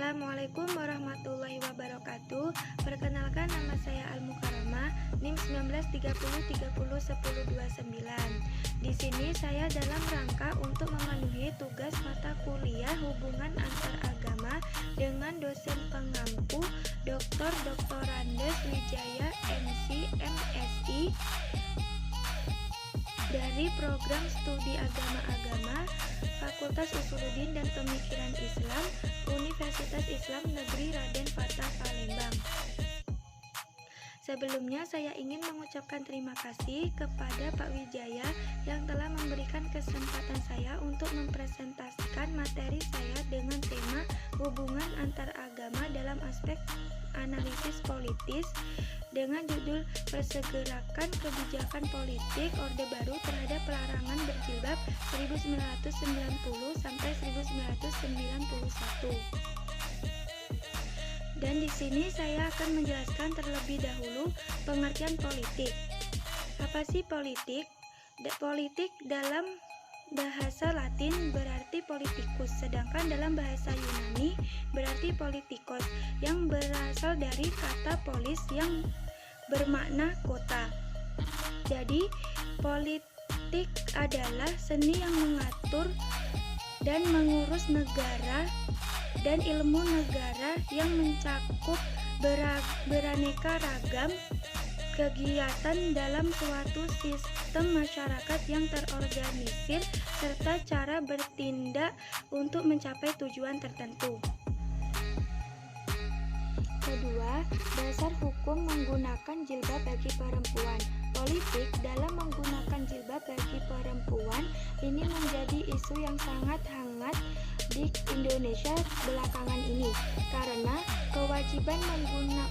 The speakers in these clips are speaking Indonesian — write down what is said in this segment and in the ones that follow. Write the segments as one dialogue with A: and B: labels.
A: Assalamualaikum warahmatullahi wabarakatuh. Perkenalkan, nama saya Al-Mukarramah, NIM 1930301029. Di sini saya dalam rangka untuk memenuhi tugas mata kuliah hubungan antar agama dengan dosen pengampu Dr. Andes Wijaya MC MSI dari program studi agama-agama Fakultas Usuluddin dan Pemikiran Islam Universitas Islam Negeri Raden Fatah Palembang. Sebelumnya saya ingin mengucapkan terima kasih kepada Pak Wijaya yang telah memberikan kesempatan saya untuk mempresentasikan materi saya dengan tema hubungan antar agama dalam aspek analisis politis dengan judul Persegerakan Kebijakan Politik Orde Baru terhadap Pelarangan Berjilbab 1990 sampai 1991. Dan di sini saya akan menjelaskan terlebih dahulu pengertian politik. Apa sih politik? Politik dalam bahasa Latin berarti politikus, sedangkan dalam bahasa Yunani berarti politikos, yang berasal dari kata polis yang bermakna kota. Jadi, politik adalah seni yang mengatur dan mengurus negara dan ilmu negara yang mencakup beraneka ragam kegiatan dalam suatu sistem masyarakat yang terorganisir serta cara bertindak untuk mencapai tujuan tertentu. Kedua, dasar hukum menggunakan jilbab bagi perempuan. Politik dalam menggunakan jilbab bagi perempuan ini menjadi isu yang sangat hangat di Indonesia belakangan ini, karena kewajiban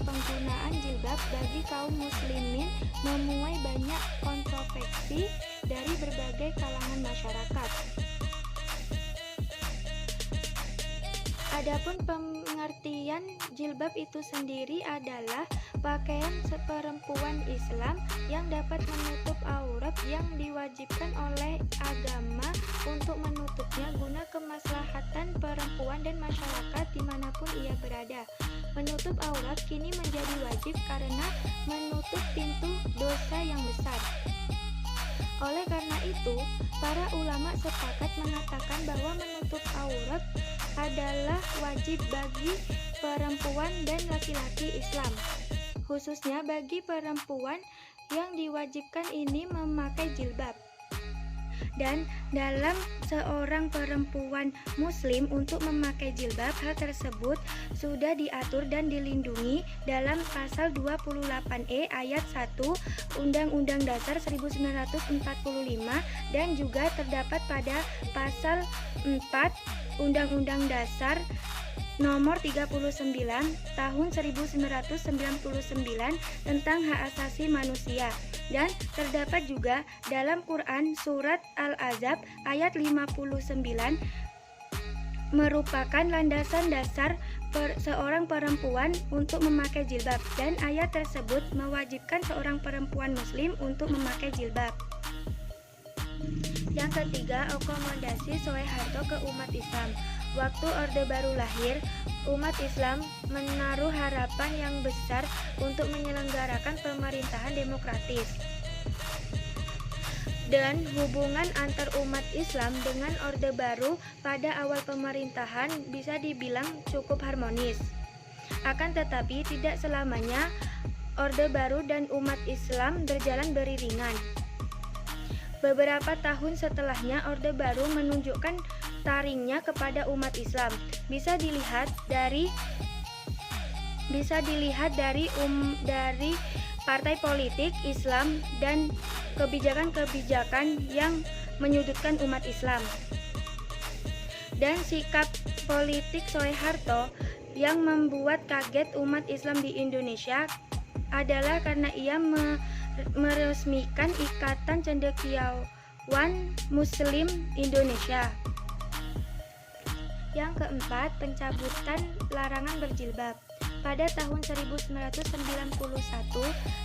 A: penggunaan jilbab bagi kaum muslimin menuai banyak kontroversi dari berbagai kalangan masyarakat. Adapun pengertian jilbab itu sendiri adalah pakaian perempuan Islam yang dapat menutup aurat yang diwajibkan oleh agama untuk menutupnya guna kemaslahatan perempuan dan masyarakat dimanapun ia berada. Menutup aurat kini menjadi wajib karena menutup pintu dosa yang besar. Oleh karena itu, para ulama sepakat mengatakan bahwa menutup aurat adalah wajib bagi perempuan dan laki-laki Islam. Khususnya bagi perempuan yang diwajibkan ini memakai jilbab. Dan dalam seorang perempuan muslim untuk memakai jilbab, hal tersebut sudah diatur dan dilindungi dalam pasal 28E ayat 1 Undang-Undang Dasar 1945 dan juga terdapat pada pasal 4 Undang-Undang Dasar Nomor 39 Tahun 1999 tentang Hak Asasi Manusia, dan terdapat juga dalam Quran Surat Al-Ahzab ayat 59 merupakan landasan dasar seorang perempuan untuk memakai jilbab, dan ayat tersebut mewajibkan seorang perempuan muslim untuk memakai jilbab. Yang ketiga, akomodasi Soeharto ke umat Islam. Waktu Orde Baru lahir, umat Islam menaruh harapan yang besar untuk menyelenggarakan pemerintahan demokratis. Dan hubungan antar umat Islam dengan Orde Baru pada awal pemerintahan bisa dibilang cukup harmonis. Akan tetapi tidak selamanya Orde Baru dan umat Islam berjalan beriringan. Beberapa tahun setelahnya Orde Baru menunjukkan taringnya kepada umat Islam. Bisa dilihat dari partai politik Islam dan kebijakan-kebijakan yang menyudutkan umat Islam. Dan sikap politik Soeharto yang membuat kaget umat Islam di Indonesia adalah karena ia meresmikan Ikatan Cendekiawan Muslim Indonesia. Yang keempat, pencabutan larangan berjilbab. pada tahun 1991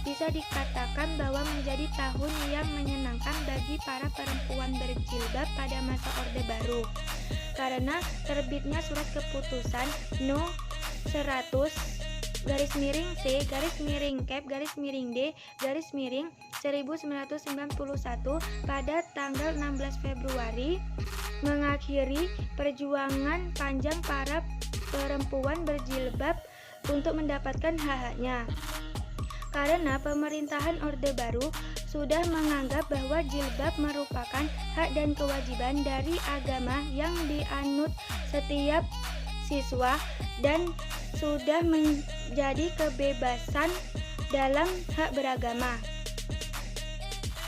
A: bisa dikatakan bahwa menjadi tahun yang menyenangkan bagi para perempuan berjilbab pada masa Orde Baru, karena terbitnya surat keputusan No. 100 garis miring C garis miring Cap garis miring D garis miring 1991 pada tanggal 16 Februari, mengakhiri perjuangan panjang para perempuan berjilbab untuk mendapatkan hak-haknya. Karena pemerintahan Orde Baru sudah menganggap bahwa jilbab merupakan hak dan kewajiban dari agama yang dianut setiap siswa dan sudah menjadi kebebasan dalam hak beragama.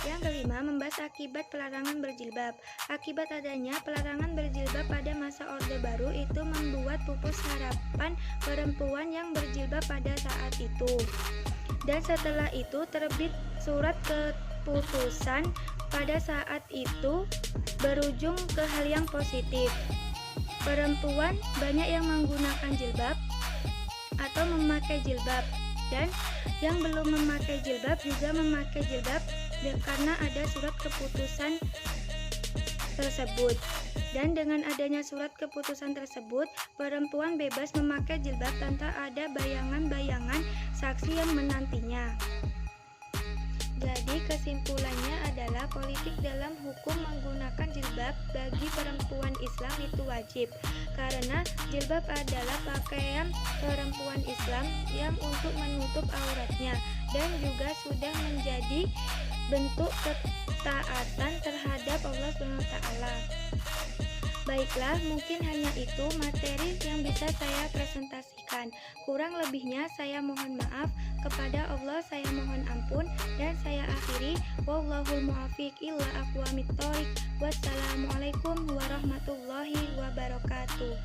A: Yang kelima, membahas akibat pelarangan berjilbab. Akibat adanya pelarangan berjilbab pada masa Orde Baru itu membuat pupus harapan perempuan yang berjilbab pada saat itu. Dan setelah itu terbit surat keputusan pada saat itu berujung ke hal yang positif. Perempuan banyak yang menggunakan jilbab atau memakai jilbab, dan yang belum memakai jilbab juga memakai jilbab karena ada surat keputusan tersebut. Dan dengan adanya surat keputusan tersebut, perempuan bebas memakai jilbab tanpa ada bayangan-bayangan saksi yang menantinya. Jadi kesimpulannya adalah politik dalam hukum menggunakan jilbab bagi perempuan Islam itu wajib, karena jilbab adalah pakaian perempuan Islam yang untuk menutup auratnya dan juga sudah menjadi bentuk ketaatan terhadap Allah SWT. Baiklah, mungkin hanya itu materi yang bisa saya presentasikan. Kurang lebihnya saya mohon maaf. Kepada Allah saya mohon ampun, dan saya akhiri. Wallahul muwaffiq ila aqwamit thoriq. Wassalamualaikum warahmatullahi wabarakatuh.